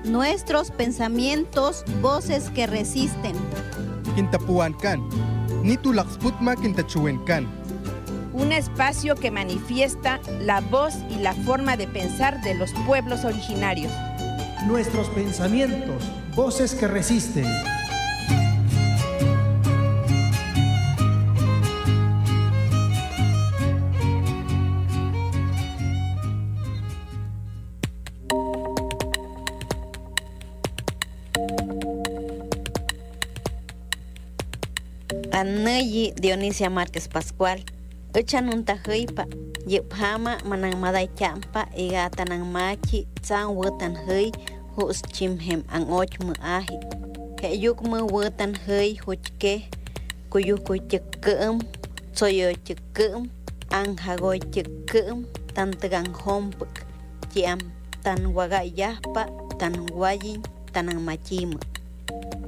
nuestros pensamientos, voces que resisten. Kintapuankan, nitulaxputma kintachuenkan. Un espacio que manifiesta la voz y la forma de pensar de los pueblos originarios. Nuestros pensamientos, voces que resisten. Anayi Dionisia Márquez Pascual. Echanunta heupa, yepama manang maday champa, igatanang machi, tsang wutan heu, hus chimhem ang ochmu ahi. Heyukmu wutan heu huchke, kuyuku chekkeum, tsoyo chekkeum, ang hagoy chekkeum, tantegang hompuk, chiam tan wagayahpa, tan wayin, tanang machimu.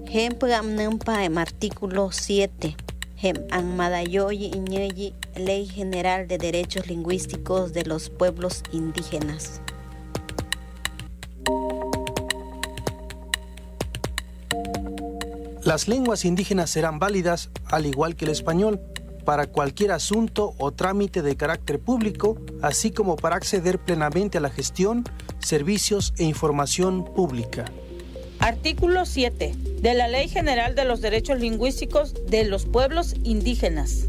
Hempagam nempa en artículo 7. Hem ang madayoyi iñeyi, Ley General de Derechos Lingüísticos de los Pueblos Indígenas. Las lenguas indígenas serán válidas, al igual que el español, para cualquier asunto o trámite de carácter público, así como para acceder plenamente a la gestión, servicios e información pública. Artículo 7 de la Ley General de los Derechos Lingüísticos de los Pueblos Indígenas.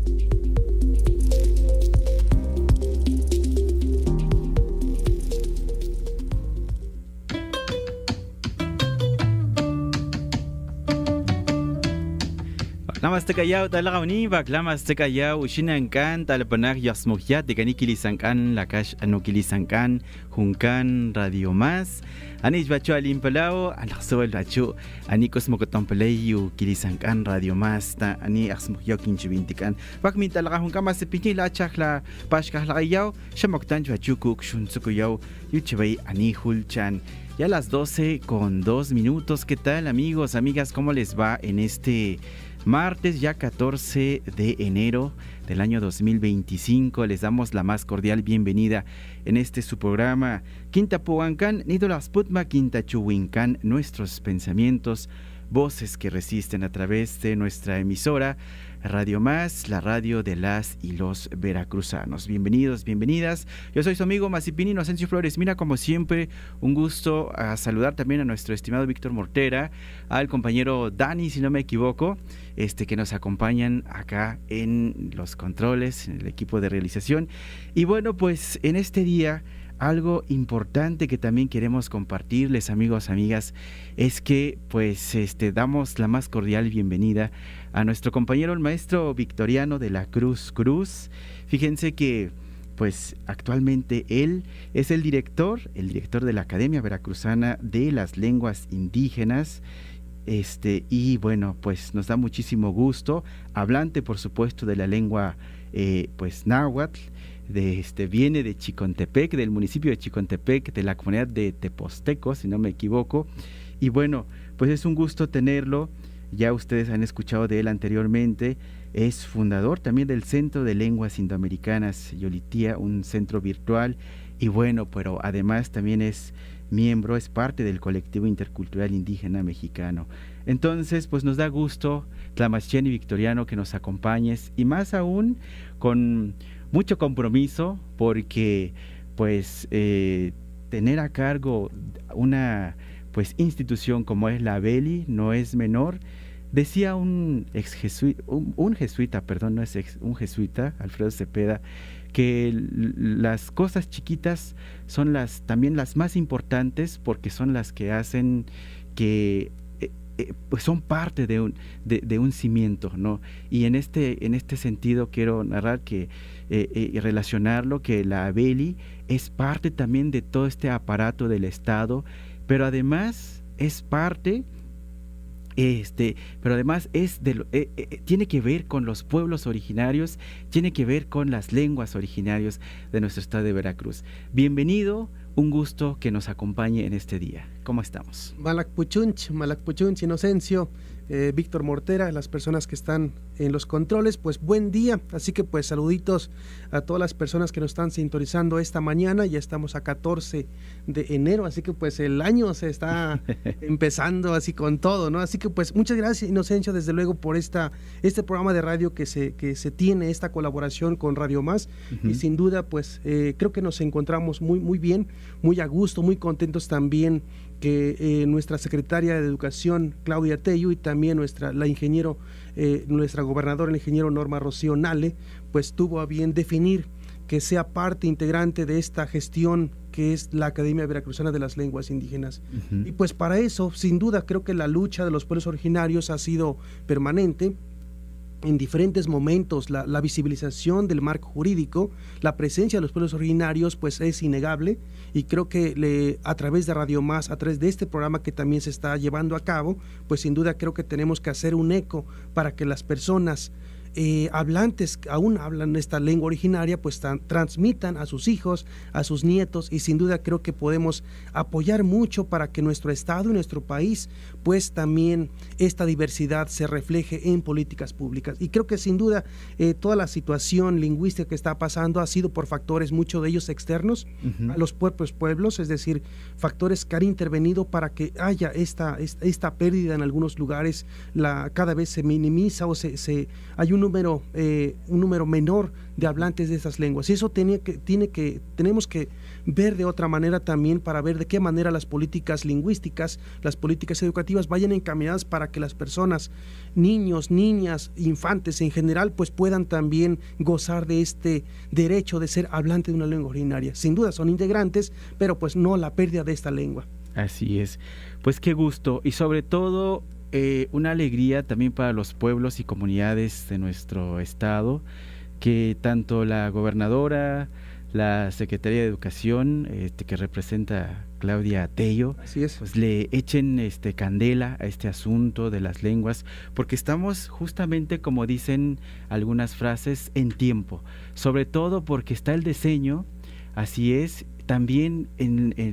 Namaste kayao talagauni baklamaste kayao ushinankan talpanak yasmugyat de kanikilisankan lakash anukilisankan junkan radio más anis bacho alimpalao alakso el bacho anikos mokotompeleyu kilisankan radio más ta ani asmugyo kinchubintikan bakmin talaga junkan mas pinyi la chakla pashkah lagayao shamoktan bachuku kshuntsukuyao yuchebay ani hulchan. Ya a las 12:02. ¿Qué tal, amigos, amigas? ¿Cómo les va en este martes, ya 14 de enero del año 2025? Les damos la más cordial bienvenida en este su programa Quintapuancan, Nidolasputma Quintachuhuincan, nuestros pensamientos, voces que resisten, a través de nuestra emisora Radio Más, la radio de las y los veracruzanos. Bienvenidos, bienvenidas. Yo soy su amigo Masipini Inocencio Flores. Mira, como siempre, un gusto a saludar también a nuestro estimado Víctor Mortera, al compañero Dani, si no me equivoco, que nos acompañan acá en los controles, en el equipo de realización. Y bueno, pues en este día, algo importante que también queremos compartirles, amigos, amigas, es que pues damos la más cordial bienvenida a nuestro compañero, el maestro Victoriano de la Cruz Cruz. Fíjense que pues actualmente él es el director de la Academia Veracruzana de las Lenguas Indígenas. Y bueno, pues nos da muchísimo gusto, hablante por supuesto de la lengua pues náhuatl, viene de Chicontepec, del municipio de Chicontepec, de la comunidad de Tepozteco, si no me equivoco. Y bueno, pues es un gusto tenerlo. Ya ustedes han escuchado de él anteriormente. Es fundador también del Centro de Lenguas Indoamericanas Yolitía, un centro virtual. Y bueno, pero además también es miembro, es parte del colectivo intercultural indígena mexicano. Entonces, pues nos da gusto, Tlamachén y Victoriano, que nos acompañes, y más aún con mucho compromiso, porque pues tener a cargo una pues institución como es la ABELI no es menor. Decía un jesuita, Alfredo Cepeda, que las cosas chiquitas son también las más importantes, porque son las que hacen que pues son parte de un cimiento, ¿no? Y en este sentido quiero narrar que y relacionarlo, que la ABELI es parte también de todo este aparato del Estado, pero además es parte, tiene que ver con los pueblos originarios, tiene que ver con las lenguas originarias de nuestro estado de Veracruz. Bienvenido, un gusto que nos acompañe en este día. ¿Cómo estamos? Malakpuchunch, Inocencio. Víctor Mortera, las personas que están en los controles, pues buen día, así que pues saluditos a todas las personas que nos están sintonizando esta mañana. Ya estamos a 14 de enero, así que pues el año se está empezando así con todo, ¿no? Así que pues muchas gracias, Inocencio, desde luego por este programa de radio que se tiene, esta colaboración con Radio Más, y sin duda pues creo que nos encontramos muy bien, muy a gusto, muy contentos también que nuestra secretaria de Educación, Claudia Tello, y también nuestra gobernadora, el ingeniero Norma Rocío Nale, pues tuvo a bien definir que sea parte integrante de esta gestión que es la Academia Veracruzana de las Lenguas Indígenas. Y pues para eso, sin duda, creo que la lucha de los pueblos originarios ha sido permanente. En diferentes momentos la visibilización del marco jurídico, la presencia de los pueblos originarios pues es innegable, y creo que a través de Radio Más, a través de este programa que también se está llevando a cabo, pues sin duda creo que tenemos que hacer un eco para que las personas hablantes que aún hablan esta lengua originaria pues transmitan a sus hijos, a sus nietos, y sin duda creo que podemos apoyar mucho para que nuestro estado y nuestro país pues también esta diversidad se refleje en políticas públicas. Y creo que sin duda toda la situación lingüística que está pasando ha sido por factores, muchos de ellos externos a los propios pueblos, es decir, factores que han intervenido para que haya esta pérdida en algunos lugares. Cada vez se minimiza o hay un número menor de hablantes de esas lenguas, y eso tenemos que ver de otra manera también, para ver de qué manera las políticas lingüísticas, las políticas educativas vayan encaminadas para que las personas, niños, niñas, infantes en general, pues puedan también gozar de este derecho de ser hablante de una lengua originaria. Sin duda son integrantes, pero pues no la pérdida de esta lengua. Así es, pues qué gusto, y sobre todo una alegría también para los pueblos y comunidades de nuestro estado, que tanto la gobernadora, la Secretaría de Educación, que representa Claudia Tello, pues le echen candela a este asunto de las lenguas, porque estamos justamente, como dicen algunas frases, en tiempo, sobre todo porque está el diseño. Así es, también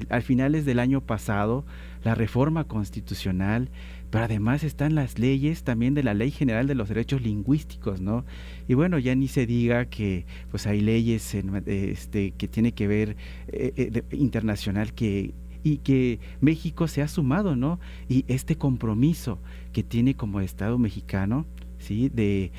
al finales del año pasado, la reforma constitucional, pero además están las leyes también de la Ley General de los Derechos Lingüísticos, ¿no? Y bueno, ya ni se diga que pues hay leyes que tiene que ver internacional y que México se ha sumado, ¿no? Y este compromiso que tiene como Estado mexicano, ¿sí? De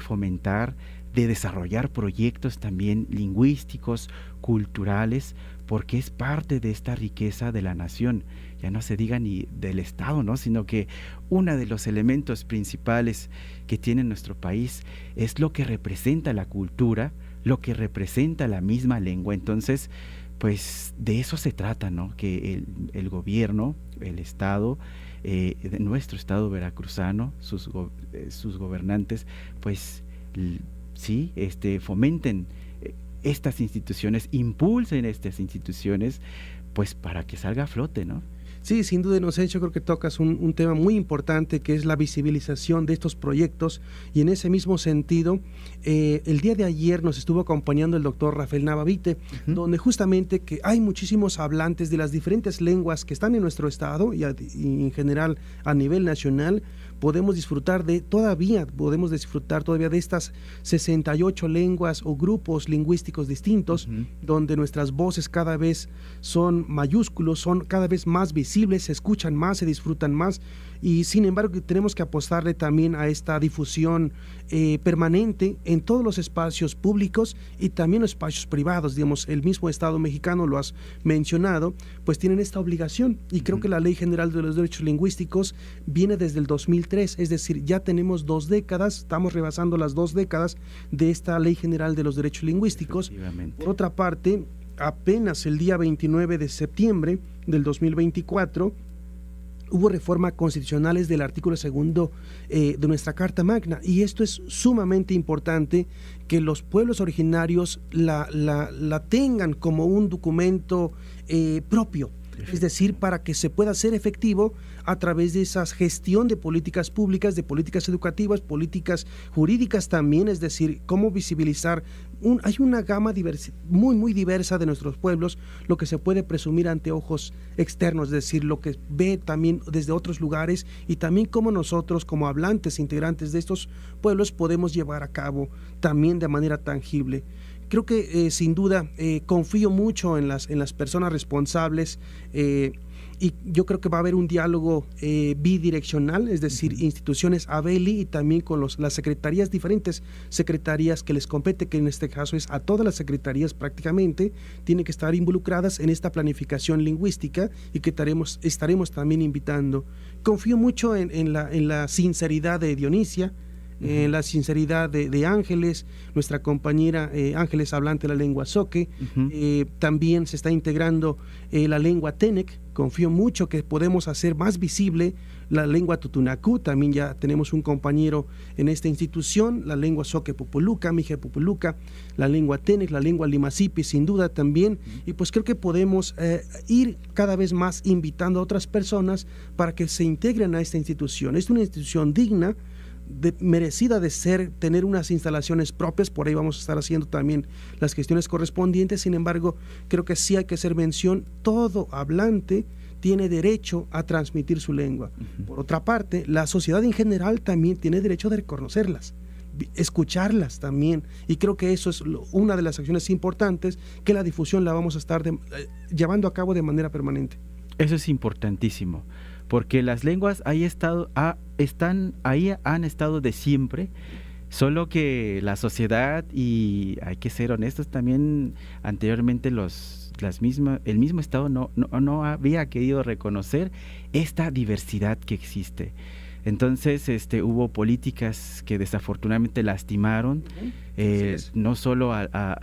fomentar, de desarrollar proyectos también lingüísticos, culturales, porque es parte de esta riqueza de la nación. Ya no se diga ni del Estado, ¿no? Sino que uno de los elementos principales que tiene nuestro país es lo que representa la cultura, lo que representa la misma lengua. Entonces, pues de eso se trata, ¿no? Que el gobierno, el Estado, de nuestro Estado veracruzano, sus gobernantes, pues sí, fomenten estas instituciones, impulsen estas instituciones, pues para que salga a flote, ¿no? Sí, sin duda, Inocencio, creo que tocas un tema muy importante, que es la visibilización de estos proyectos, y en ese mismo sentido, el día de ayer nos estuvo acompañando el doctor Rafael Navavite, donde justamente que hay muchísimos hablantes de las diferentes lenguas que están en nuestro estado y en general a nivel nacional. Podemos disfrutar todavía de estas 68 lenguas o grupos lingüísticos distintos, donde nuestras voces cada vez son mayúsculos, son cada vez más visibles, se escuchan más, se disfrutan más, y sin embargo tenemos que apostarle también a esta difusión permanente en todos los espacios públicos y también los espacios privados. Digamos, el mismo Estado mexicano, lo has mencionado, pues tienen esta obligación, y creo que la Ley General de los Derechos Lingüísticos viene desde el 2003, es decir, ya tenemos 2 décadas, estamos rebasando las 2 décadas de esta Ley General de los Derechos Lingüísticos. Por otra parte, apenas el día 29 de septiembre del 2024, hubo reformas constitucionales del artículo 2 de nuestra Carta Magna, y esto es sumamente importante, que los pueblos originarios la tengan como un documento propio. Es decir, para que se pueda ser efectivo a través de esa gestión de políticas públicas, de políticas educativas, políticas jurídicas también, es decir, cómo visibilizar. Hay una gama muy diversa de nuestros pueblos, lo que se puede presumir ante ojos externos, es decir, lo que ve también desde otros lugares, y también cómo nosotros como hablantes, integrantes de estos pueblos, podemos llevar a cabo también de manera tangible. Creo que sin duda confío mucho en las personas responsables, y yo creo que va a haber un diálogo bidireccional, es decir, instituciones ABELI y también con las secretarías, diferentes secretarías que les compete, que en este caso es a todas las secretarías prácticamente, tienen que estar involucradas en esta planificación lingüística, y que estaremos también invitando. Confío mucho en la sinceridad de Dionisia, la sinceridad de Ángeles, nuestra compañera Ángeles, hablante de la lengua zoque. También se está integrando la lengua Tenec. Confío mucho que podemos hacer más visible la lengua Tutunacú. También ya tenemos un compañero en esta institución, la lengua zoque Pupuluca, Mije Pupuluca, la lengua Tenec, la lengua Limasipi, sin duda también. Y pues creo que podemos ir cada vez más invitando a otras personas para que se integren a esta institución. Es una institución digna, merecida de tener unas instalaciones propias. Por ahí vamos a estar haciendo también las gestiones correspondientes. Sin embargo, creo que sí hay que hacer mención: todo hablante tiene derecho a transmitir su lengua. Por otra parte, la sociedad en general también tiene derecho de reconocerlas, escucharlas también, y creo que eso es una de las acciones importantes, que la difusión la vamos a estar llevando a cabo de manera permanente. Eso es importantísimo, porque las lenguas han estado de siempre, solo que la sociedad, y hay que ser honestos también, anteriormente el mismo Estado no había querido reconocer esta diversidad que existe. Entonces hubo políticas que desafortunadamente lastimaron no solo a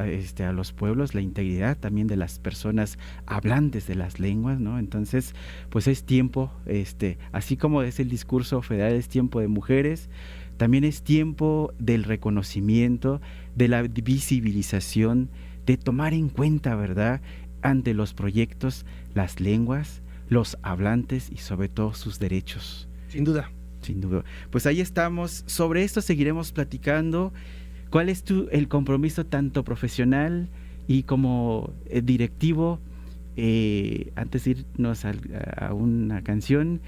los pueblos, la integridad también de las personas hablantes de las lenguas, ¿no? Entonces, pues es tiempo, así como es el discurso federal, es tiempo de mujeres, también es tiempo del reconocimiento, de la visibilización, de tomar en cuenta, ¿verdad?, ante los proyectos, las lenguas, los hablantes y sobre todo sus derechos. Sin duda. Sin duda. Pues ahí estamos. Sobre esto seguiremos platicando. ¿Cuál es el compromiso tanto profesional y como directivo? Antes de irnos a una canción,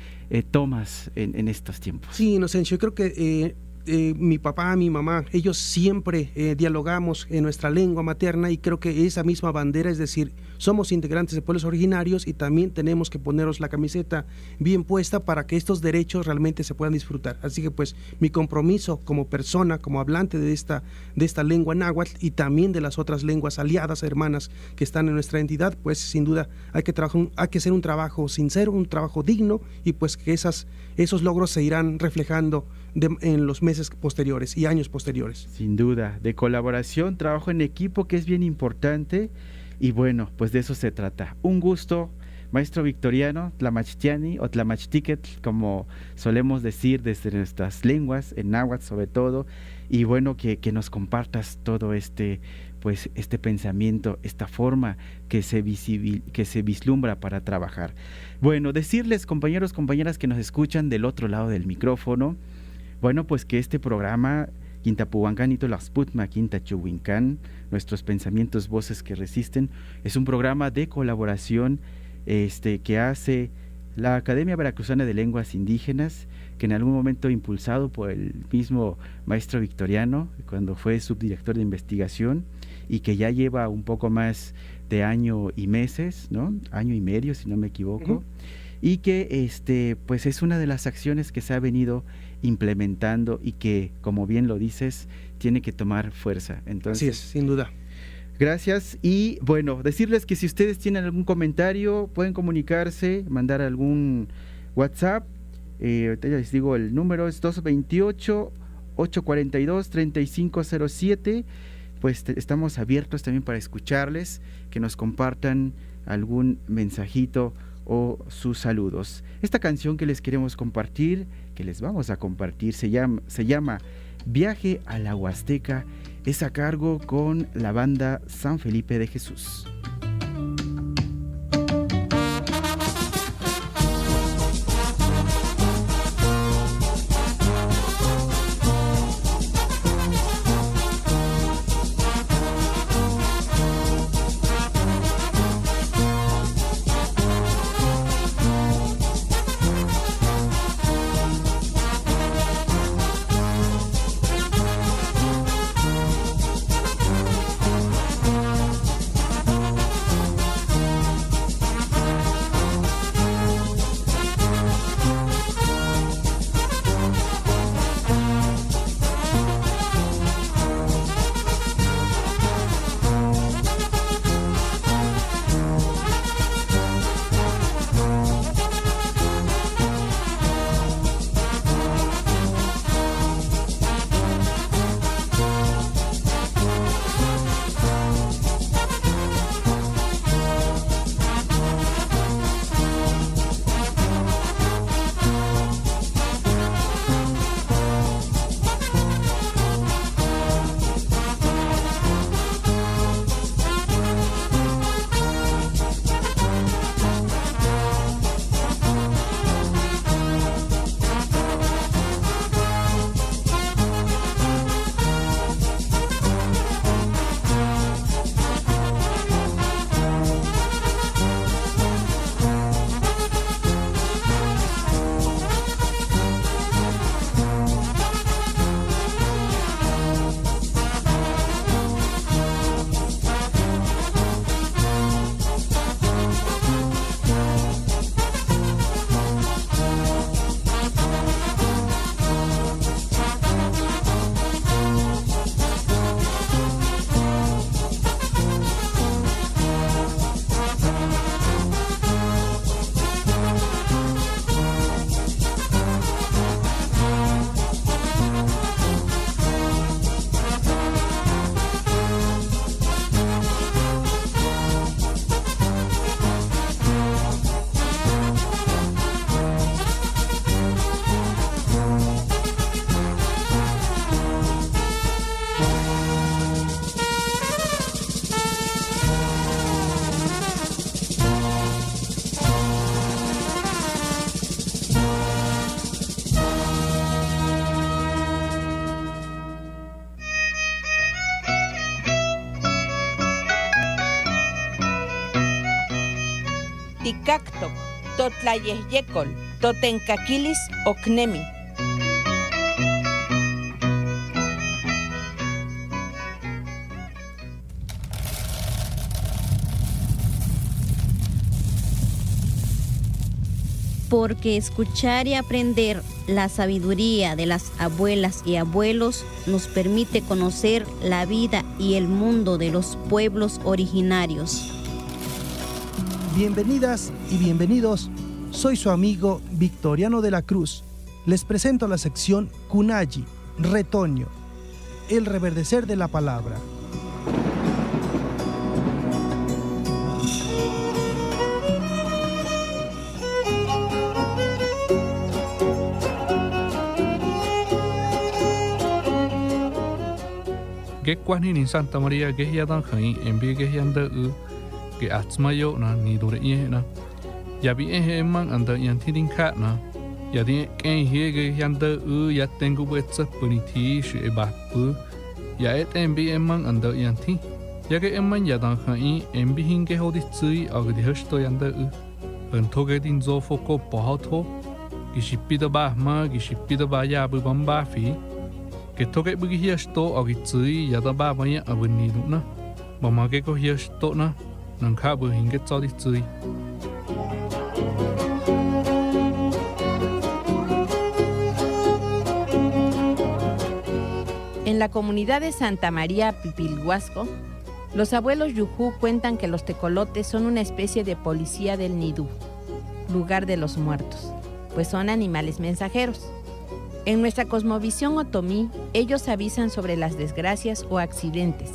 tomas en estos tiempos. Sí, Inocencio, creo que mi papá, mi mamá, ellos siempre dialogamos en nuestra lengua materna, y creo que esa misma bandera, es decir, somos integrantes de pueblos originarios y también tenemos que ponernos la camiseta bien puesta para que estos derechos realmente se puedan disfrutar. Así que pues mi compromiso como persona, como hablante de esta lengua náhuatl y también de las otras lenguas aliadas, hermanas que están en nuestra entidad, pues sin duda hay que hacer un trabajo sincero, un trabajo digno, y pues que esos logros se irán reflejando en los meses posteriores y años posteriores. Sin duda, de colaboración, trabajo en equipo, que es bien importante, y bueno, pues de eso se trata. Un gusto, maestro Victoriano Tlamachtiani o Tlamachtiquetl, como solemos decir desde nuestras lenguas, en náhuatl sobre todo, y bueno, que nos compartas todo este pensamiento, esta forma que se vislumbra para trabajar. Bueno, decirles, compañeros, compañeras que nos escuchan del otro lado del micrófono, bueno, pues que este programa, Quintapuhuancán y Tolaxputma, Quintachuhuincán, nuestros pensamientos, voces que resisten, es un programa de colaboración que hace la Academia Veracruzana de Lenguas Indígenas, que en algún momento impulsado por el mismo maestro Victoriano, cuando fue subdirector de investigación, y que ya lleva un poco más de año y meses, ¿no? Año y medio, si no me equivoco, y que pues es una de las acciones que se ha venido implementando y que, como bien lo dices, tiene que tomar fuerza. Entonces, así es, sin duda. Gracias, y bueno, decirles que si ustedes tienen algún comentario, pueden comunicarse, mandar algún WhatsApp. Ahorita ya les digo, el número es 228-842-3507. Pues estamos abiertos también para escucharles, que nos compartan algún mensajito o sus saludos. Esta canción que les queremos compartir, que les vamos a compartir, se llama Viaje a la Huasteca, es a cargo con la banda San Felipe de Jesús. Tikaktok, Totlayeyekol, Totenkakilis Oknemi. Porque escuchar y aprender la sabiduría de las abuelas y abuelos nos permite conocer la vida y el mundo de los pueblos originarios. Bienvenidas y bienvenidos, soy su amigo Victoriano de la Cruz. Les presento la sección Kunayi, retoño, el reverdecer de la palabra. Ge kwani ni Santa Maria ge yadan khai embi ge yanda ge atsmayo na ni dore ye na ya bi mang anda yan tidin khat na ya di ken he ge yanda ya tengu betsa puniti shi ba pu ya et embi mang anda yan ti ya ge emman yadan khai embi hinge hodi tsui ag di hosto yanda en toge din zo foko pa tho gi shipi da ba ma gi shipi da ba ya bu bam ba fi que toque bugi hiasto agi tsui ya da ba ba ya abuni na ba ma ke ko hiasto na nang kha bu hinge tsodi tsui. En la comunidad de Santa María Pipilhuasco, los abuelos Yujú cuentan que los tecolotes son una especie de policía del Nidú, lugar de los muertos, pues son animales mensajeros. En nuestra cosmovisión otomí, ellos avisan sobre las desgracias o accidentes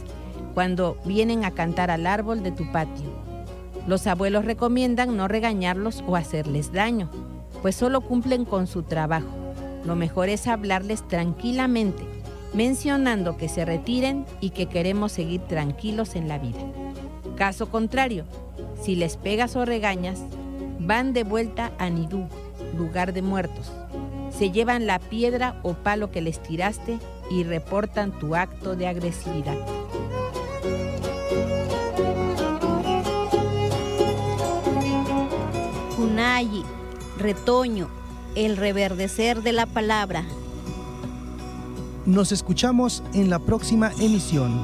cuando vienen a cantar al árbol de tu patio. Los abuelos recomiendan no regañarlos o hacerles daño, pues solo cumplen con su trabajo. Lo mejor es hablarles tranquilamente, mencionando que se retiren y que queremos seguir tranquilos en la vida. Caso contrario, si les pegas o regañas, van de vuelta a Nidú, lugar de muertos. Se llevan la piedra o palo que les tiraste y reportan tu acto de agresividad. Kunayi, retoño, el reverdecer de la palabra. Nos escuchamos en la próxima emisión.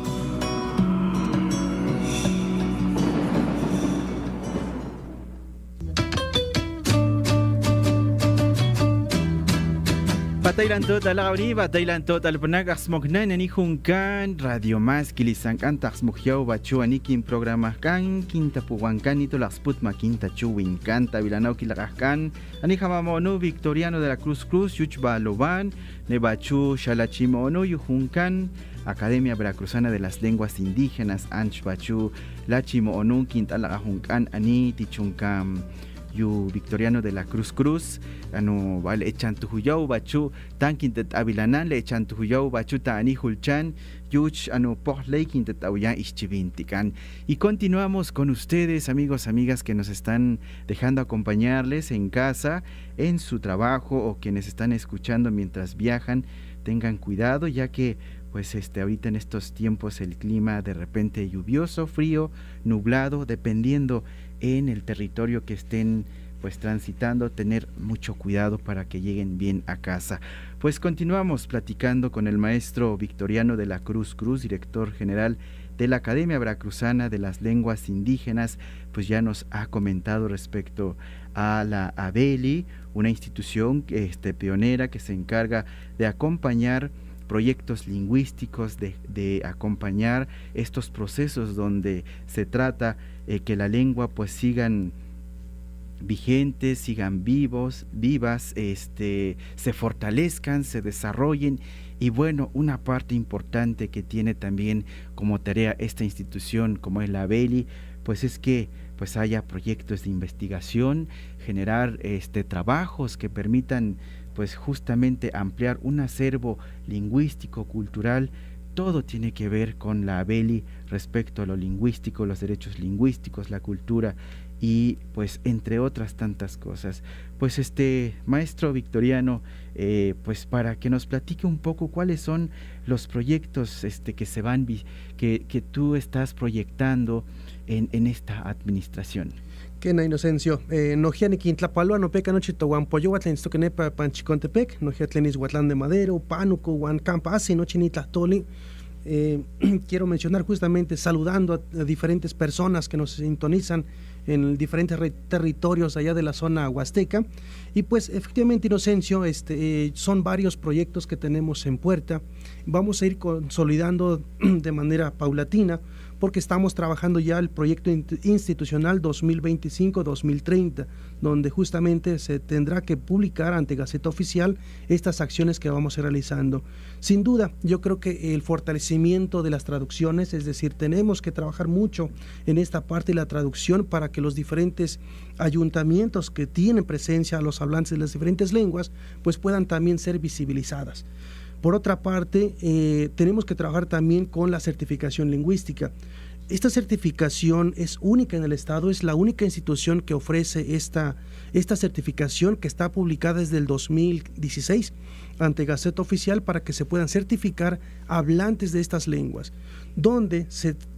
Batailantot alawri, batailantot alpanag asmoknan ani hunkan Radio Mas kilisankan taxmukyaw bachu anikin programa kan kintapuwankan ito laxput makinta chuwinkan tabilanaw kilakahkan ani hamamono Victoriano de la Cruz yuchba loban ne bachu shalachimono yuhunkan Academia Veracruzana de las Lenguas Indígenas anch bachu lachimono kintalakahunkan ani tichunkam yu Victoriano de la Cruz ano vale echan tuhuyau bachu tankintet avilanan le echan tuhuyau bachu taani hulchan yuch ano pohlei kintet auya ischibintikan. Y continuamos con ustedes, amigos, amigas que nos están dejando acompañarles en casa, en su trabajo o quienes están escuchando mientras viajan. Tengan cuidado, ya que pues ahorita en estos tiempos el clima de repente lluvioso, frío, nublado, dependiendo en el territorio que estén pues transitando, tener mucho cuidado para que lleguen bien a casa. Pues continuamos platicando con el maestro Victoriano de la Cruz, director general de la Academia Veracruzana de las Lenguas Indígenas. Pues ya nos ha comentado respecto a la ABELI, una institución pionera que se encarga de acompañar proyectos lingüísticos, de acompañar estos procesos donde se trata que la lengua pues sigan vigentes, sigan vivas, se fortalezcan, se desarrollen. Y bueno, una parte importante que tiene también como tarea esta institución como es la ABELI, pues es que pues haya proyectos de investigación, generar trabajos que permitan pues justamente ampliar un acervo lingüístico, cultural. Todo tiene que ver con la ABELI respecto a lo lingüístico, los derechos lingüísticos, la cultura y pues entre otras tantas cosas. Pues maestro Victoriano, pues para que nos platique un poco cuáles son los proyectos que se que tú estás proyectando en esta administración. Kena Inocencio, Nojiani Quintlapalua, no peca noche toguan pollo, Watlen Stokenepa, Panchicontepec, Nojiatlenis Huatlán de Madero, Pánuco, Huancampa, Asi, Noche Nitlastoli. Quiero mencionar justamente saludando a diferentes personas que nos sintonizan en diferentes territorios allá de la zona huasteca, y pues efectivamente, Inocencio, son varios proyectos que tenemos en puerta. Vamos a ir consolidando de manera paulatina, porque estamos trabajando ya el proyecto institucional 2025-2030, donde justamente se tendrá que publicar ante Gaceta Oficial estas acciones que vamos a ir realizando. Sin duda, yo creo que el fortalecimiento de las traducciones, es decir, tenemos que trabajar mucho en esta parte de la traducción para que los diferentes ayuntamientos que tienen presencia a los hablantes de las diferentes lenguas, pues puedan también ser visibilizadas. Por otra parte, tenemos que trabajar también con la certificación lingüística. Esta certificación es única en el Estado, es la única institución que ofrece esta certificación, que está publicada desde el 2016 ante Gaceta Oficial, para que se puedan certificar hablantes de estas lenguas, donde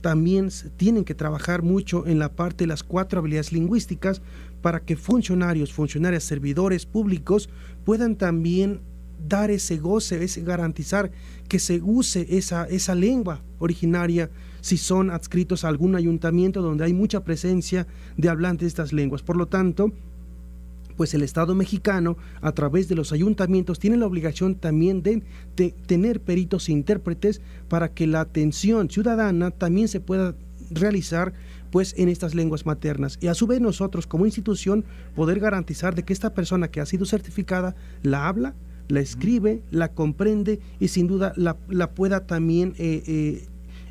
también tienen que trabajar mucho en la parte de las 4 habilidades lingüísticas, para que funcionarias, servidores públicos puedan también dar ese goce, garantizar que se use esa lengua originaria si son adscritos a algún ayuntamiento donde hay mucha presencia de hablantes de estas lenguas. Por lo tanto, pues el Estado mexicano, a través de los ayuntamientos, tiene la obligación también de tener peritos e intérpretes para que la atención ciudadana también se pueda realizar pues en estas lenguas maternas, y a su vez nosotros como institución poder garantizar de que esta persona que ha sido certificada la habla, la escribe, la comprende y sin duda la pueda también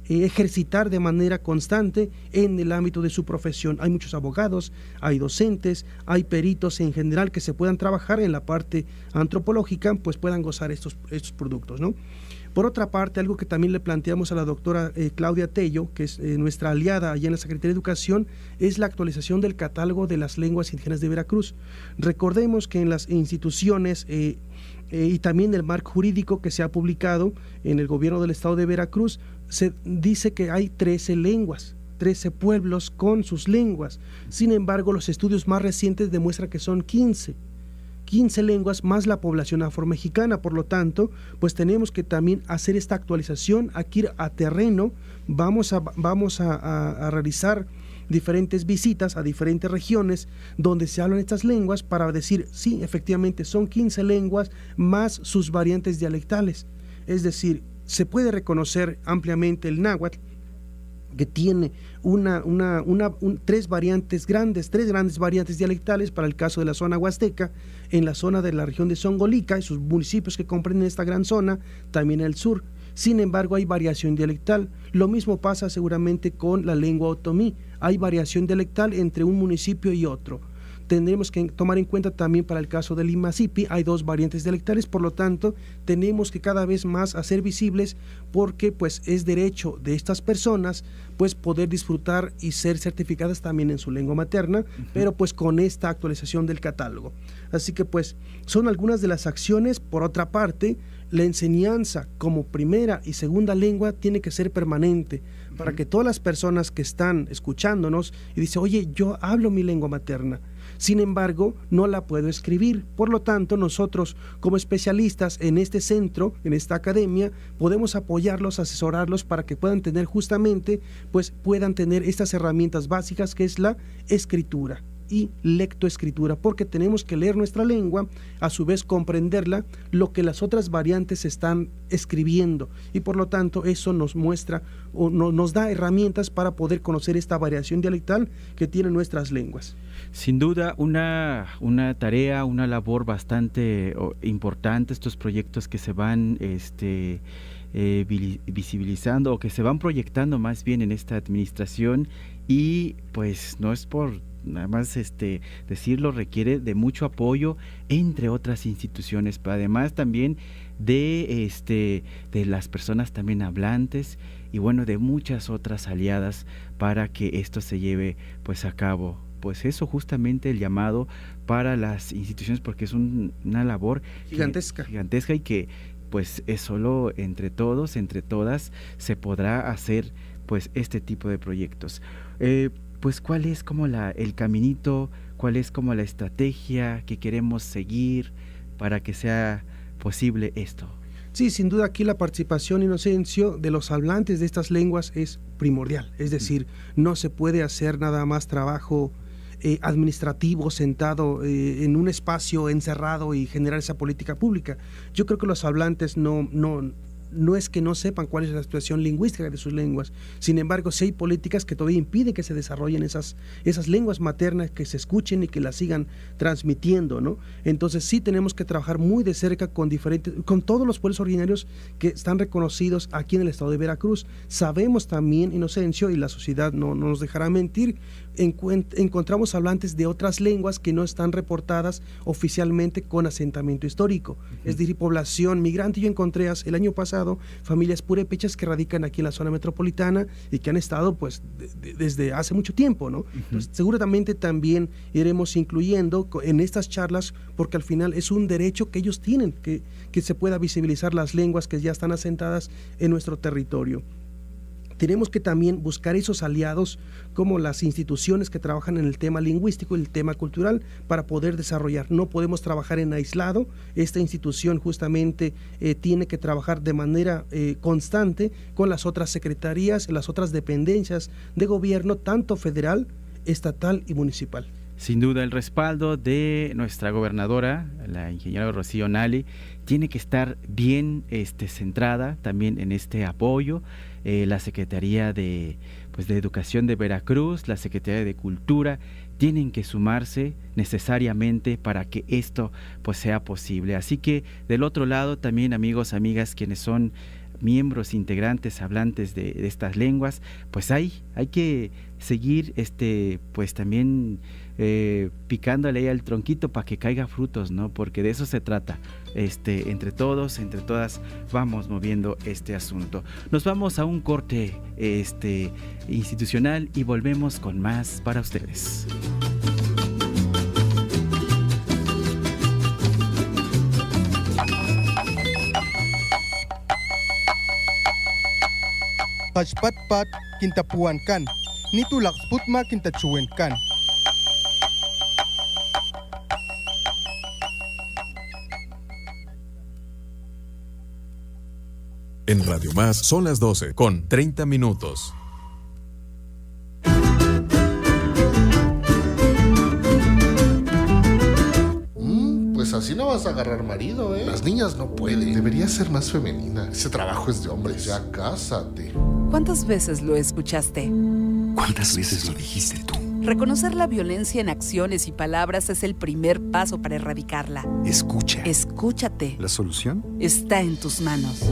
ejercitar de manera constante en el ámbito de su profesión. Hay muchos abogados, hay docentes, hay peritos en general que se puedan trabajar en la parte antropológica, pues puedan gozar estos productos, ¿no? Por otra parte, algo que también le planteamos a la doctora Claudia Tello, que es nuestra aliada allá en la Secretaría de Educación, es la actualización del catálogo de las lenguas indígenas de Veracruz. Recordemos que en las instituciones y también el marco jurídico que se ha publicado en el gobierno del estado de Veracruz, se dice que hay 13 lenguas, 13 pueblos con sus lenguas. Sin embargo, los estudios más recientes demuestran que son 15 lenguas más la población afromexicana. Por lo tanto, pues tenemos que también hacer esta actualización, aquí ir a terreno. Vamos a realizar diferentes visitas a diferentes regiones donde se hablan estas lenguas para decir, sí, efectivamente son 15 lenguas más sus variantes dialectales. Es decir, se puede reconocer ampliamente el náhuatl, que tiene tres grandes variantes dialectales para el caso de la zona huasteca, en la zona de la región de Zongolica y sus municipios que comprenden esta gran zona, también el sur. Sin embargo, hay variación dialectal. Lo mismo pasa seguramente con la lengua otomí. Hay variación dialectal entre un municipio y otro. Tendremos que tomar en cuenta también para el caso del Imasipi, hay 2 variantes dialectales, por lo tanto, tenemos que cada vez más hacer visibles, porque pues es derecho de estas personas pues poder disfrutar y ser certificadas también en su lengua materna, pero pues con esta actualización del catálogo. Así que pues son algunas de las acciones. Por otra parte, la enseñanza como primera y segunda lengua tiene que ser permanente, para que todas las personas que están escuchándonos y dicen, oye, yo hablo mi lengua materna, sin embargo, no la puedo escribir. Por lo tanto, nosotros como especialistas en este centro, en esta academia, podemos apoyarlos, asesorarlos para que puedan tener justamente, pues puedan tener estas herramientas básicas que es la escritura y lectoescritura, porque tenemos que leer nuestra lengua, a su vez comprenderla, lo que las otras variantes están escribiendo, y por lo tanto eso nos muestra o nos da herramientas para poder conocer esta variación dialectal que tienen nuestras lenguas. Sin duda una tarea, una labor bastante importante, estos proyectos que se van visibilizando o que se van proyectando más bien en esta administración, y pues no es por nada más decirlo, requiere de mucho apoyo entre otras instituciones, pero además también de las personas también hablantes y bueno, de muchas otras aliadas para que esto se lleve pues a cabo. Pues eso, justamente el llamado para las instituciones, porque es una labor gigantesca y que pues es solo entre todos, entre todas se podrá hacer pues este tipo de proyectos. pues cuál es como el caminito, cuál es como la estrategia que queremos seguir para que sea posible esto. Sí, sin duda aquí la participación, Inocencio, de los hablantes de estas lenguas es primordial. Es decir, no se puede hacer nada más trabajo administrativo sentado en un espacio encerrado y generar esa política pública. Yo creo que los hablantes no es que no sepan cuál es la situación lingüística de sus lenguas. Sin embargo, sí hay políticas que todavía impiden que se desarrollen esas lenguas maternas, que se escuchen y que las sigan transmitiendo, ¿no? Entonces sí tenemos que trabajar muy de cerca con todos los pueblos originarios que están reconocidos aquí en el estado de Veracruz. Sabemos también, Inocencio, y la sociedad no nos dejará mentir, encontramos hablantes de otras lenguas que no están reportadas oficialmente con asentamiento histórico. Es decir, población migrante. Yo encontré el año pasado familias purépechas que radican aquí en la zona metropolitana y que han estado pues desde hace mucho tiempo, ¿no? Entonces, seguramente también iremos incluyendo en estas charlas, porque al final es un derecho que ellos tienen, que se pueda visibilizar las lenguas que ya están asentadas en nuestro territorio. Tenemos que también buscar esos aliados como las instituciones que trabajan en el tema lingüístico y el tema cultural para poder desarrollar. No podemos trabajar en aislado. Esta institución justamente tiene que trabajar de manera constante con las otras secretarías, las otras dependencias de gobierno, tanto federal, estatal y municipal. Sin duda, el respaldo de nuestra gobernadora, la ingeniera Rocío Nale, tiene que estar bien centrada también en este apoyo. La Secretaría de Educación de Veracruz, la Secretaría de Cultura, tienen que sumarse necesariamente para que esto pues sea posible. Así que del otro lado también, amigos, amigas, quienes son miembros integrantes, hablantes de estas lenguas, pues hay que seguir pues también picándole ahí al tronquito para que caiga frutos, ¿no? Porque de eso se trata. Entre todos, entre todas, vamos moviendo este asunto. Nos vamos a un corte institucional y volvemos con más para ustedes. Pachpatpat kintapuankan, nitulaksputma kintachuenkan. En Radio Más son las 12 con 30 minutos. Pues así no vas a agarrar marido, ¿eh? Las niñas no pueden. Deberías ser más femenina. Ese trabajo es de hombres. Ya cásate. ¿Cuántas veces lo escuchaste? ¿Cuántas veces lo dijiste tú? Reconocer la violencia en acciones y palabras es el primer paso para erradicarla. Escucha. Escúchate. ¿La solución? Está en tus manos.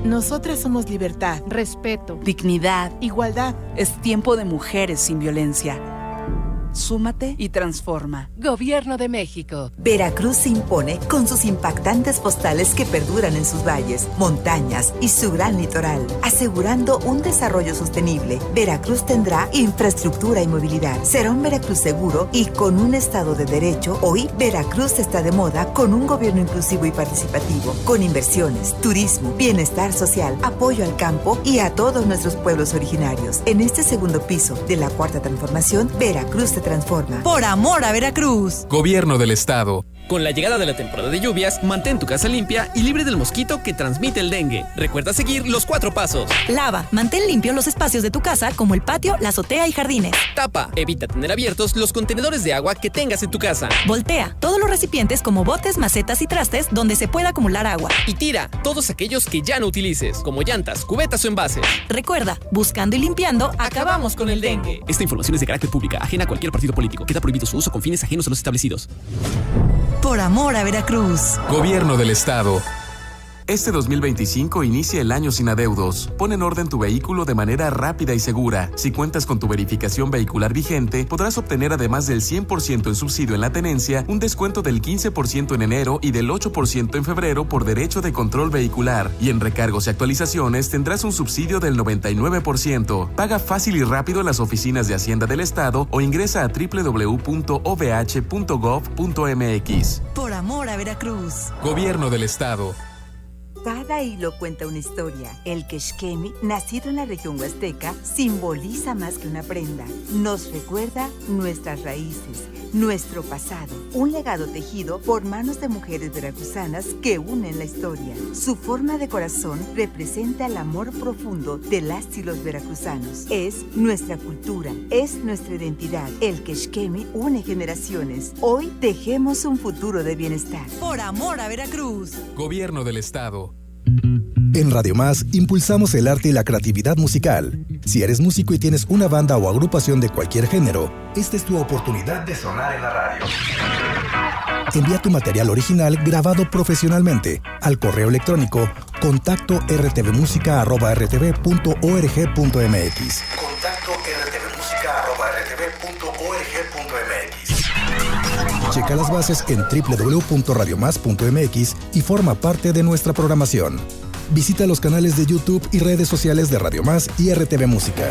Nosotras somos libertad, respeto, dignidad, igualdad. Es tiempo de mujeres sin violencia. Súmate y transforma. Gobierno de México. Veracruz se impone con sus impactantes postales que perduran en sus valles, montañas y su gran litoral, asegurando un desarrollo sostenible. Veracruz tendrá infraestructura y movilidad. Será un Veracruz seguro y con un Estado de Derecho. Hoy, Veracruz está de moda con un gobierno inclusivo y participativo, con inversiones, turismo, bienestar social, apoyo al campo y a todos nuestros pueblos originarios. En este segundo piso de la Cuarta Transformación, Veracruz se transforma. Por amor a Veracruz. Gobierno del Estado. Con la llegada de la temporada de lluvias, mantén tu casa limpia y libre del mosquito que transmite el dengue. Recuerda seguir los 4 pasos. Lava, mantén limpios los espacios de tu casa como el patio, la azotea y jardines. Tapa, evita tener abiertos los contenedores de agua que tengas en tu casa. Voltea, todos los recipientes como botes, macetas y trastes donde se pueda acumular agua. Y tira, todos aquellos que ya no utilices, como llantas, cubetas o envases. Recuerda, buscando y limpiando, acabamos con el dengue. Esta información es de carácter público, ajena a cualquier partido político. Queda prohibido su uso con fines ajenos a los establecidos. Por amor a Veracruz. Gobierno del Estado. Este 2025 inicia el año sin adeudos. Pon en orden tu vehículo de manera rápida y segura. Si cuentas con tu verificación vehicular vigente, podrás obtener además del 100% en subsidio en la tenencia, un descuento del 15% en enero y del 8% en febrero por derecho de control vehicular. Y en recargos y actualizaciones tendrás un subsidio del 99%. Paga fácil y rápido en las oficinas de Hacienda del Estado o ingresa a www.ovh.gov.mx. Por amor a Veracruz. Gobierno del Estado. Cada hilo cuenta una historia. El quexquemi, nacido en la región huasteca, simboliza más que una prenda. Nos recuerda nuestras raíces, nuestro pasado. Un legado tejido por manos de mujeres veracruzanas que unen la historia. Su forma de corazón representa el amor profundo de las y los veracruzanos. Es nuestra cultura, es nuestra identidad. El quexquemi une generaciones. Hoy tejemos un futuro de bienestar. Por amor a Veracruz. Gobierno del Estado. En Radio Más impulsamos el arte y la creatividad musical. Si eres músico y tienes una banda o agrupación de cualquier género, esta es tu oportunidad de sonar en la radio. Envía tu material original grabado profesionalmente al correo electrónico contacto rtvmusica@rtv.org.mx. Contacto rtvmusica@rtv.org.mx. Checa las bases en www.radiomás.mx y forma parte de nuestra programación. Visita los canales de YouTube y redes sociales de Radio Más y RTV Música.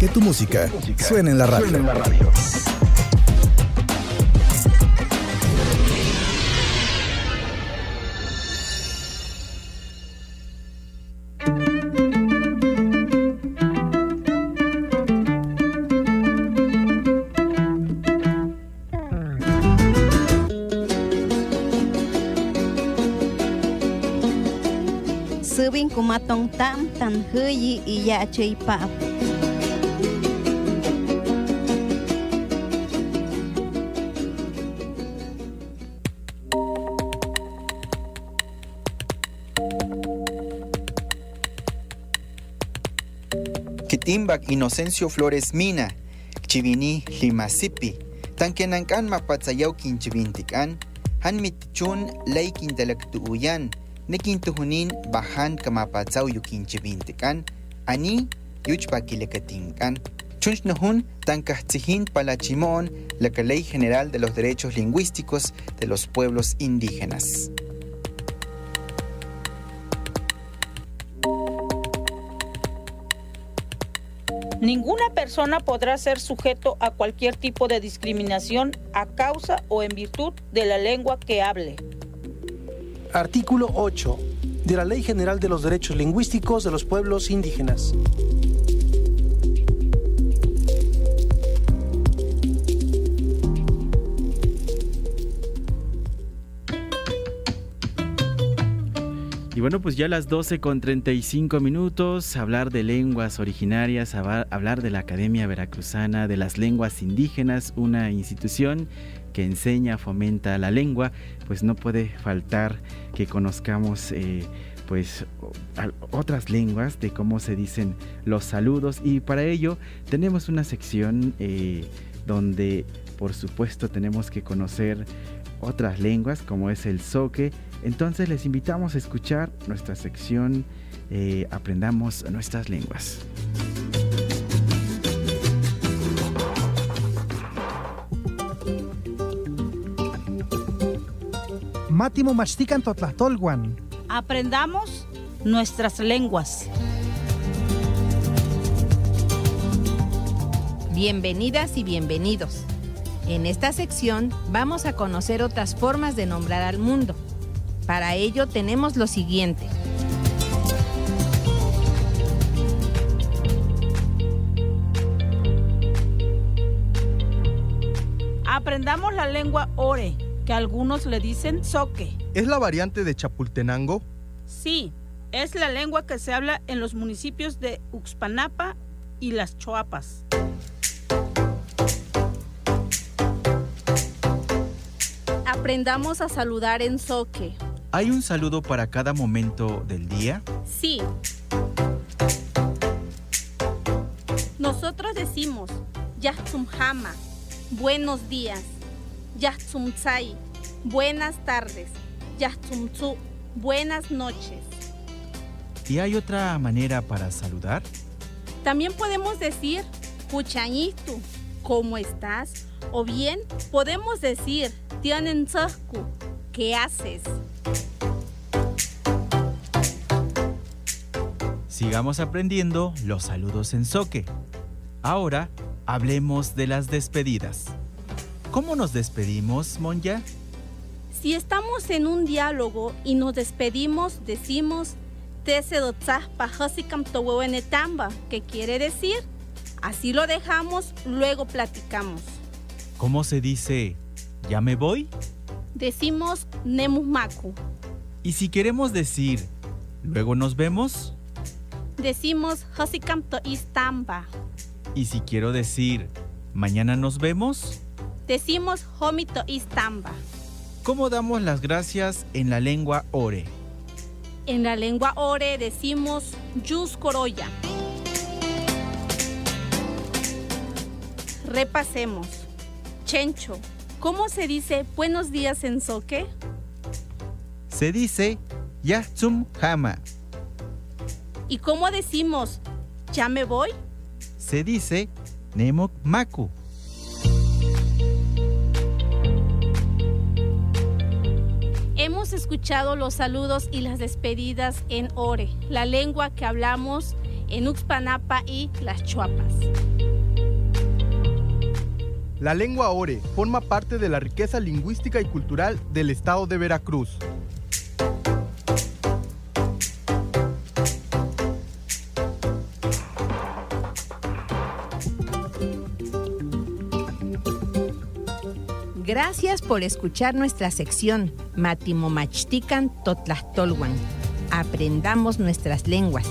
Que tu música suene en la radio. Subin kumatong tam tan heyi iya chay pap. Kitimbak Inocencio Flores Mina, Chivini Limasipi, Tankenankan Mapatsayaw Kinchivintikan, Han Mitchun Lay Kintelektuuyan, Nekintuhunin Bahan Kamapatsaw Yukinchivintikan, Ani Yuchpakilekatinkan, Chunchnohun Tankahtsihin Palachimon, la Ley General de los Derechos Lingüísticos de los Pueblos Indígenas. Ninguna persona podrá ser sujeto a cualquier tipo de discriminación a causa o en virtud de la lengua que hable. Artículo 8 de la Ley General de los Derechos Lingüísticos de los Pueblos Indígenas. Y bueno, pues ya a las 12:35, hablar de lenguas originarias, hablar de la Academia Veracruzana de las Lenguas Indígenas, una institución que enseña, fomenta la lengua, pues no puede faltar que conozcamos pues otras lenguas, de cómo se dicen los saludos, y para ello tenemos una sección donde por supuesto tenemos que conocer otras lenguas como es el zoque. Entonces les invitamos a escuchar nuestra sección Aprendamos Nuestras Lenguas. Mátimo Maxtican Totlahtolwan. Aprendamos nuestras lenguas. Bienvenidas y bienvenidos. En esta sección vamos a conocer otras formas de nombrar al mundo. Para ello tenemos lo siguiente. Aprendamos la lengua ore, que algunos le dicen zoque. ¿Es la variante de Chapultenango? Sí, es la lengua que se habla en los municipios de Uxpanapa y Las Choapas. Aprendamos a saludar en zoque. ¿Hay un saludo para cada momento del día? Sí. Nosotros decimos Yahtzumhama, buenos días. Yahtzumtsai, buenas tardes. Yahtzumtsu, buenas noches. ¿Y hay otra manera para saludar? También podemos decir Puchañitu, ¿cómo estás? O bien podemos decir Tianentzahku, ¿qué haces? Sigamos aprendiendo los saludos en zoque. Ahora hablemos de las despedidas. ¿Cómo nos despedimos, Monya? Si estamos en un diálogo y nos despedimos, decimos que quiere decir así lo dejamos, luego platicamos. ¿Cómo se dice ya me voy? Decimos nemusmaku. Y si queremos decir luego nos vemos, decimos istamba. Y si quiero decir mañana nos vemos, decimos homito istamba. ¿Cómo damos las gracias en la lengua ore? En la lengua ore decimos yus koroya. Repasemos. Chencho, ¿cómo se dice buenos días en zoque? Se dice yahtzum hama. ¿Y cómo decimos ya me voy? Se dice nemok maku. Hemos escuchado los saludos y las despedidas en ore, la lengua que hablamos en Uxpanapa y Las Chuapas. La lengua ore forma parte de la riqueza lingüística y cultural del estado de Veracruz. Gracias por escuchar nuestra sección Matimomachtican Totlahtolwan. Aprendamos nuestras lenguas.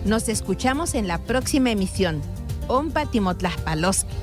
Nos escuchamos en la próxima emisión. Ompa Timotlaspaloski.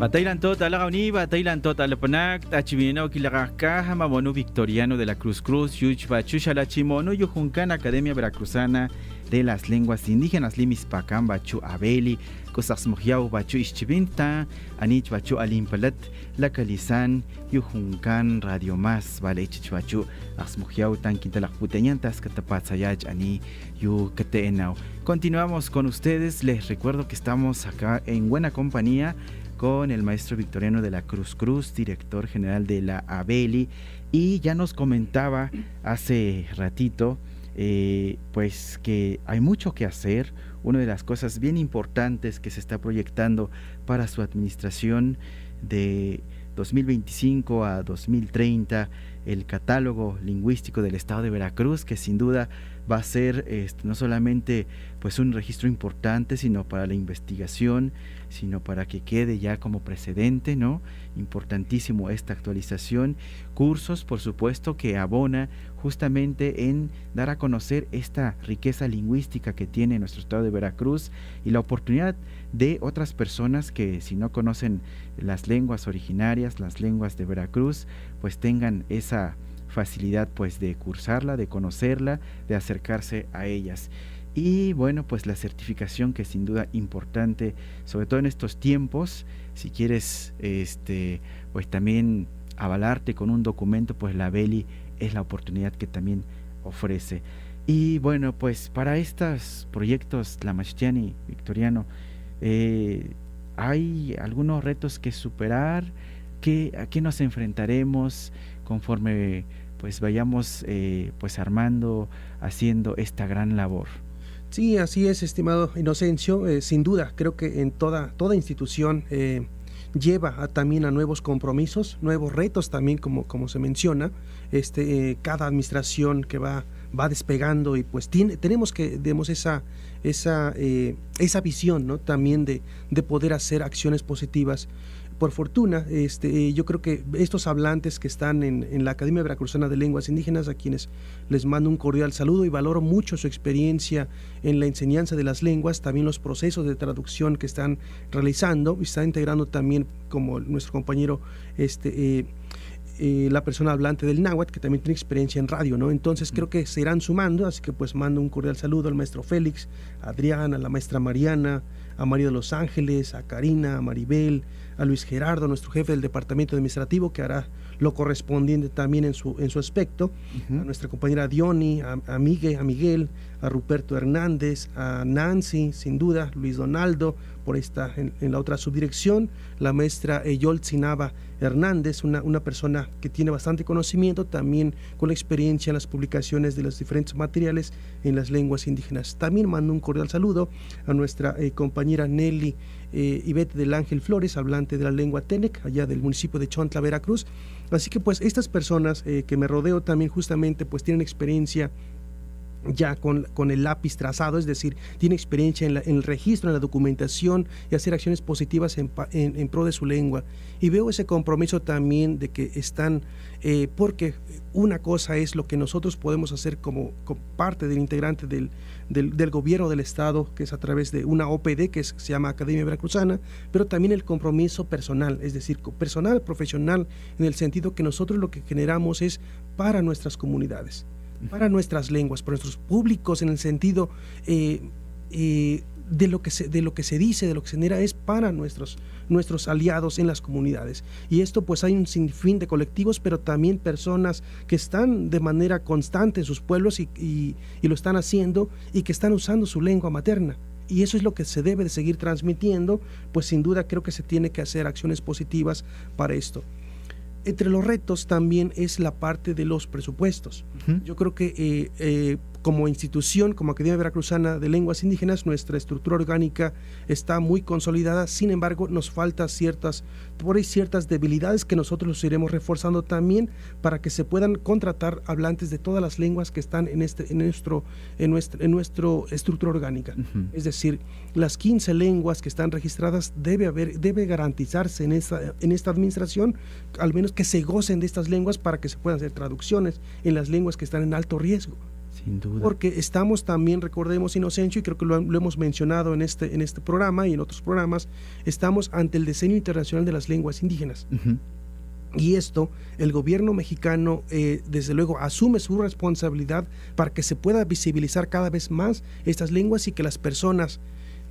Batailan tot alagauni, batailan tot alapanak, tachivinao kilagaka, hamamono Victoriano de la Cruz Cruz, yuchba chushalachimono, yujuncan Academia Veracruzana de las Lenguas Indígenas, limis pacam bachu abeli, cosaxmojiao bachu ischibinta, anich bachu alimpalat, lacalizan, yujuncan Radio Más, vale chichuachu, axmojiao tan quintalakputeñantas, catapatzayach ani, yucateenao. Continuamos con ustedes, les recuerdo que estamos acá en buena compañía con el maestro Victoriano de la Cruz Cruz, director general de la ABELI, y ya nos comentaba hace ratito pues que hay mucho que hacer. Una de las cosas bien importantes que se está proyectando para su administración de 2025 a 2030, el catálogo lingüístico del estado de Veracruz, que sin duda va a ser no solamente pues un registro importante, sino para la investigación, sino para que quede ya como precedente, ¿no? Importantísimo esta actualización. Cursos, por supuesto, que abona justamente en dar a conocer esta riqueza lingüística que tiene nuestro estado de Veracruz y la oportunidad de otras personas que, si no conocen las lenguas originarias, las lenguas de Veracruz, pues tengan esa facilidad pues de cursarla, de conocerla, de acercarse a ellas. Y bueno, pues la certificación, que es sin duda importante, sobre todo en estos tiempos. Si quieres pues también avalarte con un documento, pues la ABELI es la oportunidad que también ofrece. Y bueno, pues para estos proyectos Tlamachtiani, Victoriano, hay algunos retos que superar. ¿A qué nos enfrentaremos conforme pues vayamos pues armando, haciendo esta gran labor? Sí, así es, estimado Inocencio. Sin duda, creo que en toda institución lleva también a nuevos compromisos, nuevos retos también, como se menciona. Cada administración que va despegando, y pues tenemos que esa visión, ¿no? También de poder hacer acciones positivas. Por fortuna, yo creo que estos hablantes que están en la Academia Veracruzana de Lenguas Indígenas, a quienes les mando un cordial saludo y valoro mucho su experiencia en la enseñanza de las lenguas, también los procesos de traducción que están realizando, y están integrando también, como nuestro compañero, la persona hablante del náhuatl, que también tiene experiencia en radio, ¿no? Entonces creo que se irán sumando, así que pues mando un cordial saludo al maestro Félix, a Adrián, a la maestra Mariana, a María de los Ángeles, a Karina, a Maribel, a Luis Gerardo, nuestro jefe del departamento administrativo, que hará lo correspondiente también en su aspecto, a nuestra compañera Diony, a Miguel, a Ruperto Hernández, a Nancy, sin duda, Luis Donaldo, por esta en la otra subdirección, la maestra Yoltzinaba Hernández, una persona que tiene bastante conocimiento, también con experiencia en las publicaciones de los diferentes materiales en las lenguas indígenas. También mando un cordial saludo a nuestra compañera Nelly Ivette del Ángel Flores, hablante de la lengua Tenec, allá del municipio de Chontla, Veracruz. Así que pues estas personas que me rodeo también justamente pues tienen experiencia ya con el lápiz trazado, es decir, tiene experiencia en el registro, en la documentación y hacer acciones positivas en pro de su lengua. Y veo ese compromiso también de que están, porque una cosa es lo que nosotros podemos hacer como parte del integrante del gobierno del Estado, que es a través de una OPD que se llama Academia Veracruzana, pero también el compromiso personal, es decir, personal, profesional, en el sentido que nosotros lo que generamos es para nuestras comunidades, para nuestras lenguas, para nuestros públicos, en el sentido de lo que se dice, de lo que se genera, es para nuestros aliados en las comunidades. Y esto pues hay un sinfín de colectivos, pero también personas que están de manera constante en sus pueblos y lo están haciendo y que están usando su lengua materna. Y eso es lo que se debe de seguir transmitiendo, pues sin duda creo que se tiene que hacer acciones positivas para esto. Entre los retos también es la parte de los presupuestos. Yo creo que como institución, como Academia Veracruzana de Lenguas Indígenas, nuestra estructura orgánica está muy consolidada. Sin embargo, nos falta ciertas debilidades que nosotros los iremos reforzando también para que se puedan contratar hablantes de todas las lenguas que están en nuestra estructura orgánica. Es decir, las 15 lenguas que están registradas debe garantizarse en esta administración, al menos que se gocen de estas lenguas para que se puedan hacer traducciones en las lenguas que están en alto riesgo. Sin duda. Porque estamos también, recordemos, Inocencio, y creo que lo hemos mencionado en este programa y en otros programas, estamos ante el Decenio Internacional de las Lenguas Indígenas. Y esto, el gobierno mexicano, desde luego, asume su responsabilidad para que se pueda visibilizar cada vez más estas lenguas y que las personas,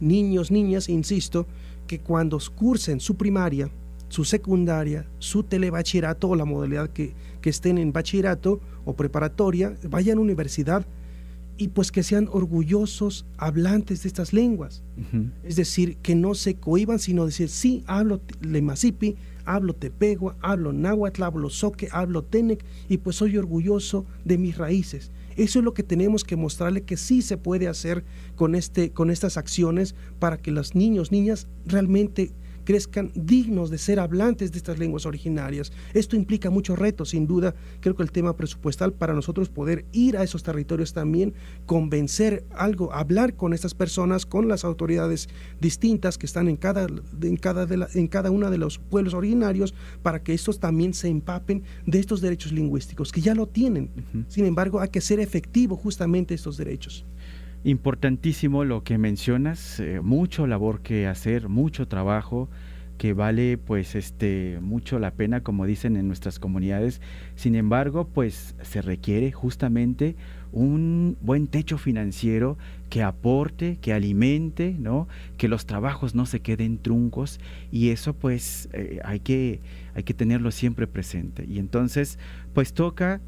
niños, niñas, insisto, que cuando cursen su primaria, su secundaria, su telebachillerato o la modalidad que estén en bachillerato o preparatoria, vayan a universidad y pues que sean orgullosos hablantes de estas lenguas. Es decir, que no se cohiban, sino decir, sí, hablo lemasipi, hablo tepegua, hablo náhuatl, hablo zoque, hablo tenec, y pues soy orgulloso de mis raíces. Eso es lo que tenemos que mostrarle que sí se puede hacer con estas acciones para que los niños, niñas realmente crezcan dignos de ser hablantes de estas lenguas originarias. Esto implica muchos retos, sin duda. Creo que el tema presupuestal para nosotros poder ir a esos territorios también, convencer hablar con estas personas, con las autoridades distintas que están en cada una de los pueblos originarios, para que estos también se empapen de estos derechos lingüísticos, que ya lo tienen. Sin embargo, hay que ser efectivo justamente estos derechos. Importantísimo lo que mencionas, mucho labor que hacer, mucho trabajo que vale pues mucho la pena, como dicen en nuestras comunidades. Sin embargo, pues se requiere justamente un buen techo financiero que aporte, que alimente, ¿no? Que los trabajos no se queden truncos, y eso pues hay que tenerlo siempre presente. Y entonces pues toca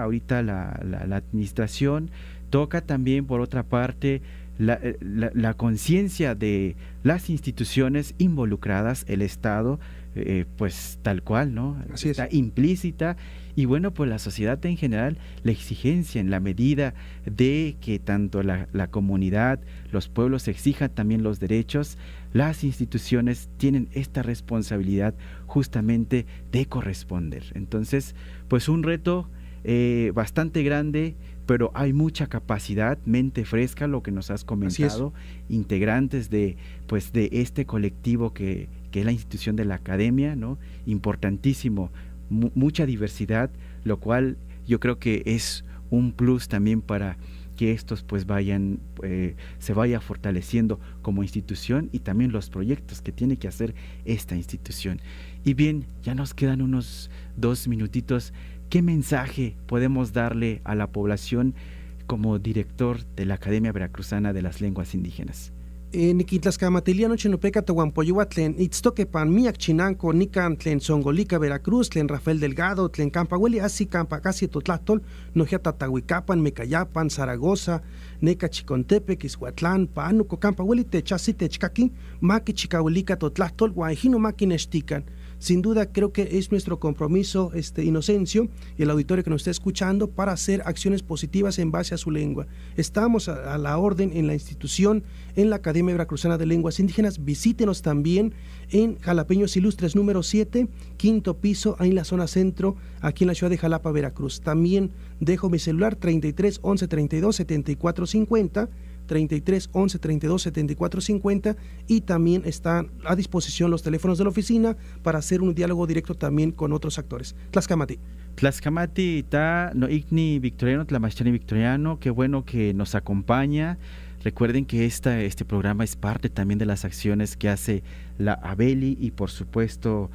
ahorita la administración. Toca también, por otra parte, la conciencia de las instituciones involucradas, el Estado, pues tal cual, ¿no? Así está es. Implícita, y bueno, pues la sociedad en general, la exigencia en la medida de que tanto la comunidad, los pueblos exijan también los derechos, las instituciones tienen esta responsabilidad justamente de corresponder. Entonces, pues un reto bastante grande, pero hay mucha capacidad, mente fresca, lo que nos has comentado, integrantes de este colectivo que es la institución de la academia, ¿no? Importantísimo, mucha diversidad, lo cual yo creo que es un plus también para que estos pues se vaya fortaleciendo como institución, y también los proyectos que tiene que hacer esta institución. Y bien, ya nos quedan unos 2 minutitos. ¿Qué mensaje podemos darle a la población como director de la Academia Veracruzana de las Lenguas Indígenas? Niquitlascamatiliano chinopeca tohuampoyua tlen itztoque pan miak chinanco nican tlen Songolica Veracruz tlen Rafael Delgado tlen Campahueli así campa casi totlahtol nojia Tatahuicapan Mecayapan Zaragoza Neca Chicontepec Izhuatlán Pánuco Campahueli techasi techcaqui maqui chicahuelica totlahtol guajino maqui nextican. Sin duda creo que es nuestro compromiso, Inocencio, y el auditorio que nos está escuchando, para hacer acciones positivas en base a su lengua. Estamos a la orden en la institución, en la Academia Veracruzana de Lenguas Indígenas. Visítenos también en Jalapeños Ilustres número 7, quinto piso, ahí en la zona centro, aquí en la ciudad de Jalapa, Veracruz. También dejo mi celular 33 11 32 74 50, 33 11 32 74 50, y también están a disposición los teléfonos de la oficina para hacer un diálogo directo también con otros actores. Tlaxcamati ta no igni victoriano, tlamachani victoriano, qué bueno que nos acompaña. Recuerden que este programa es parte también de las acciones que hace la Abeli y por supuesto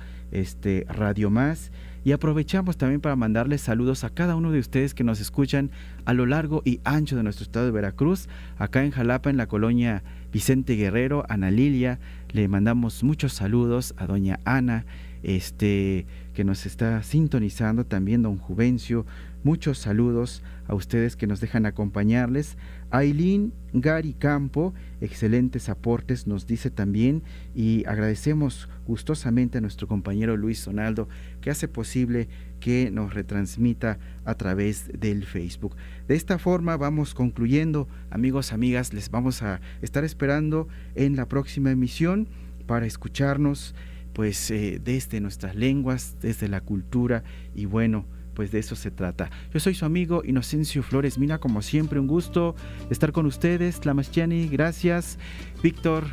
Radio Más. Y aprovechamos también para mandarles saludos a cada uno de ustedes que nos escuchan a lo largo y ancho de nuestro estado de Veracruz, acá en Jalapa, en la colonia Vicente Guerrero, Ana Lilia. Le mandamos muchos saludos a doña Ana, que nos está sintonizando, también don Juvencio. Muchos saludos a ustedes que nos dejan acompañarles. Ailín Gari Campo, excelentes aportes nos dice también, y agradecemos gustosamente a nuestro compañero Luis Donaldo que hace posible que nos retransmita a través del Facebook. De esta forma vamos concluyendo, amigos, amigas, les vamos a estar esperando en la próxima emisión para escucharnos pues desde nuestras lenguas, desde la cultura, y bueno, pues de eso se trata. Yo soy su amigo Inocencio Flores Mina, como siempre un gusto estar con ustedes. Tlamachani, gracias. Víctor,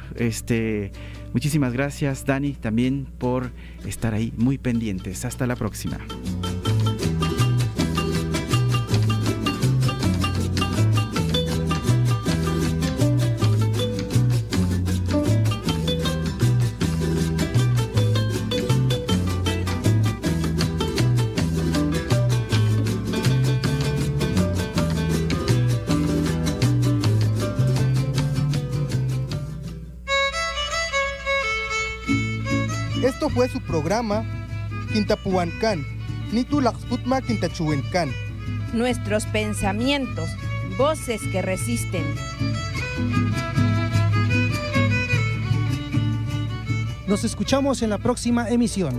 muchísimas gracias. Dani, también por estar ahí muy pendientes. Hasta la próxima. Esto fue su programa Quintapuancán, Nitu Laxputma Quintachuencán. Nuestros pensamientos, voces que resisten. Nos escuchamos en la próxima emisión.